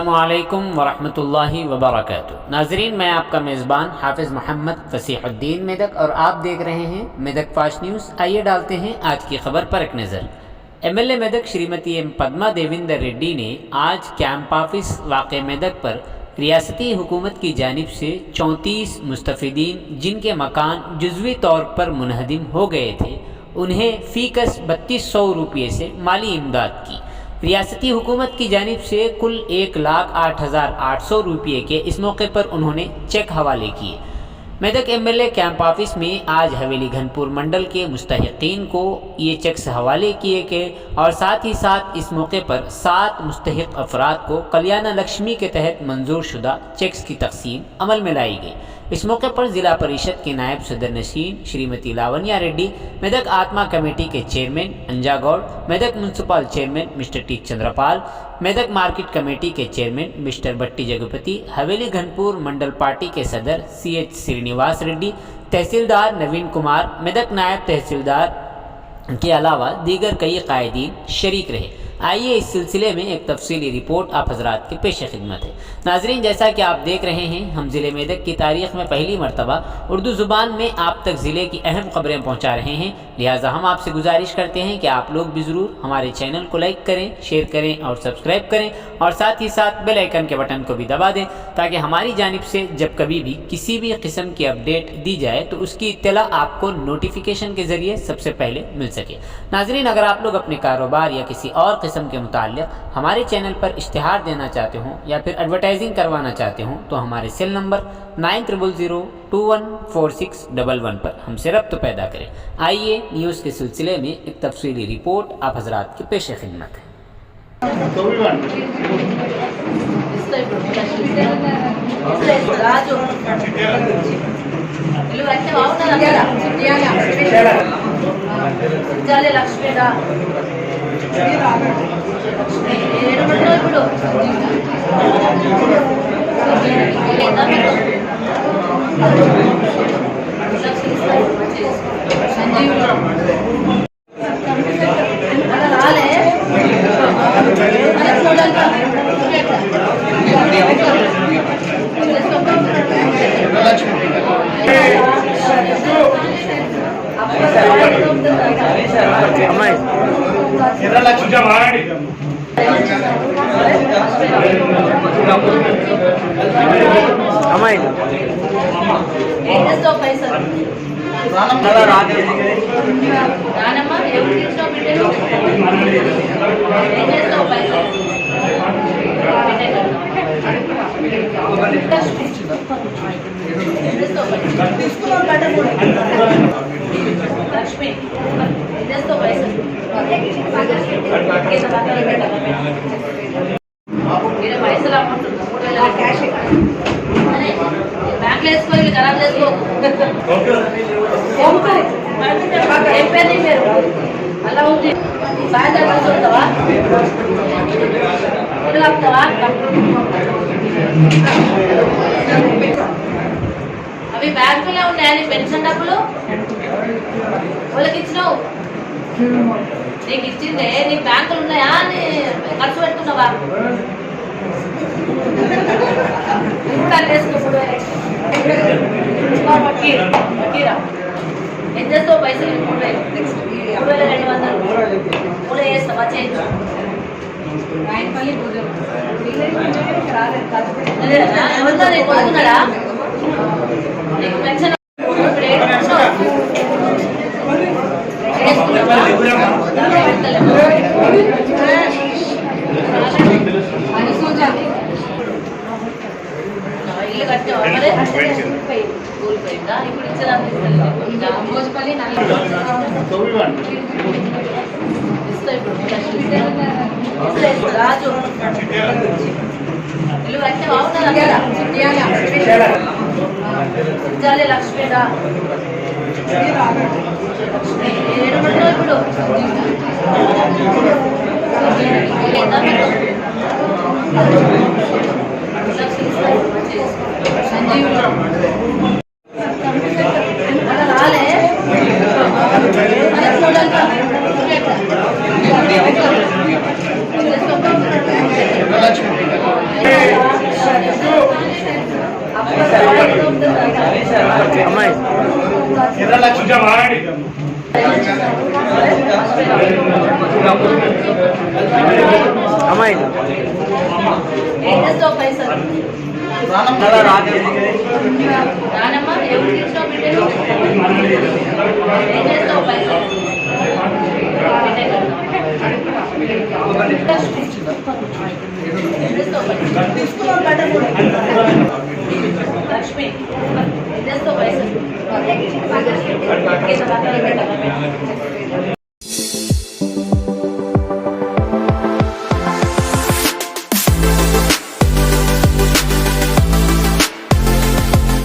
अस्सलामुअलैकुम वरहमतुल्लाहि वबरकातुहू। नाजरीन, मैं आपका मेज़बान हाफिज़ मोहम्मद फसीहुद्दीन मेदक और आप देख रहे हैं मेदक फास्ट न्यूज़। आइए डालते हैं आज की खबर पर एक नज़र। MLA मेदक श्रीमती एम पद्मा देवेंद्र रेड्डी ने आज कैंप ऑफिस वाक़े मेदक पर रियासती हुकूमत की जानिब से 34 मुस्तफ़ीदीन जिनके मकान जुज़वी तौर पर मुनहदिम हो गए थे, उन्हें फ़ीकस 3200 रुपये से माली इमदाद की। रियासती हुकूमत की जानिब से कुल 1,08,800 रुपये के इस मौके पर उन्होंने चेक हवाले किए। मेदक MLA कैंप ऑफिस में आज हवेली घनपुर मंडल के मुस्तहिकीन को ये चेक्स हवाले किए गए और साथ ही साथ इस मौके पर 7 मुस्तहिक अफराद को कल्याण लक्ष्मी के तहत मंजूर शुदा चेक्स की तकसीम अमल में लाई गई। इस मौके पर ज़िला परिषद के नायब सदर नशीन श्रीमती लावण्या रेड्डी, मेदक आत्मा कमेटी के chairman Anja Goud, Medak municipal chairman mister T Chandrapal, Medak market committee के चेयरमैन मिस्टर बट्टी जगपति, हवेली घनपुर मंडल पार्टी के सदर CH श्रीनिवास रेड्डी, तहसीलदार नवीन कुमार, मेदक नायब तहसीलदार के अलावा दीगर कई कायदीन शरीक रहे। आइए इस सिलसिले में एक तफसीली रिपोर्ट आप हजरात के पेश खिदमत है। नाजरीन, जैसा कि आप देख रहे हैं, हम ज़िले मेदक की तारीख़ में पहली मरतबा उर्दू ज़ुबान में आप तक ज़िले की अहम खबरें पहुँचा रहे हैं। लिहाजा हम आपसे गुजारिश करते हैं कि आप लोग भी ज़रूर हमारे चैनल को लाइक करें, शेयर करें और सब्सक्राइब करें और साथ ही साथ बेल आइकन के बटन को भी दबा दें ताकि हमारी जानिब से जब कभी भी किसी भी किस्म की अपडेट दी जाए तो उसकी इत्तला आपको नोटिफिकेशन के ज़रिए सबसे पहले मिल सके। नाजरीन, अगर आप लोग अपने कारोबार या किसी और किस्म के मुताल्लिक़ हमारे चैनल पर इश्तिहार देना चाहते हों या फिर एडवर्टाइजिंग करवाना चाहते हों तो हमारे सेल नंबर 9000214611 पर हमसे रब्त पैदा करें। आइए न्यूज़ के सिलसिले में एक तफसीली रिपोर्ट आप हजरात के पेश खिदमत है। అవి బ్యాంకులో ఉన్నాయని పెన్షన్ డబ్బులు వాళ్ళకి ఇచ్చినావు, నీకు ఇచ్చిందే నీకు బ్యాంకులు ఉన్నాయా అని ఖర్చు పెట్టుకున్నావా? ఇప్పుడు అదేసుకో ఏం చేస్తావు పైసలు? 3,200 కూడా చేస్తావా? చేయించు ఎవరితో నేను కొడుకున్నాడా? నీకు పెన్షన్ ఇల్లు కట్టావా? కూలిపోయిందా? ఇప్పుడు ఇచ్చేదాన్ని రాజు ఇల్లు కట్టే బాగుంటుంది. లక్ష్మీడా ఇప్పుడు రాలే కొంచెం ఆగండి. ఏం చేస్తావు పైసలు? రానమ్మా, ఎవరు తీసినావు బిడ్డను? ఏం చేస్తావు పైసలు? ఏం చేస్తావు పైసలు? లక్ష్మి, ఏం చేస్తావు పైసలు?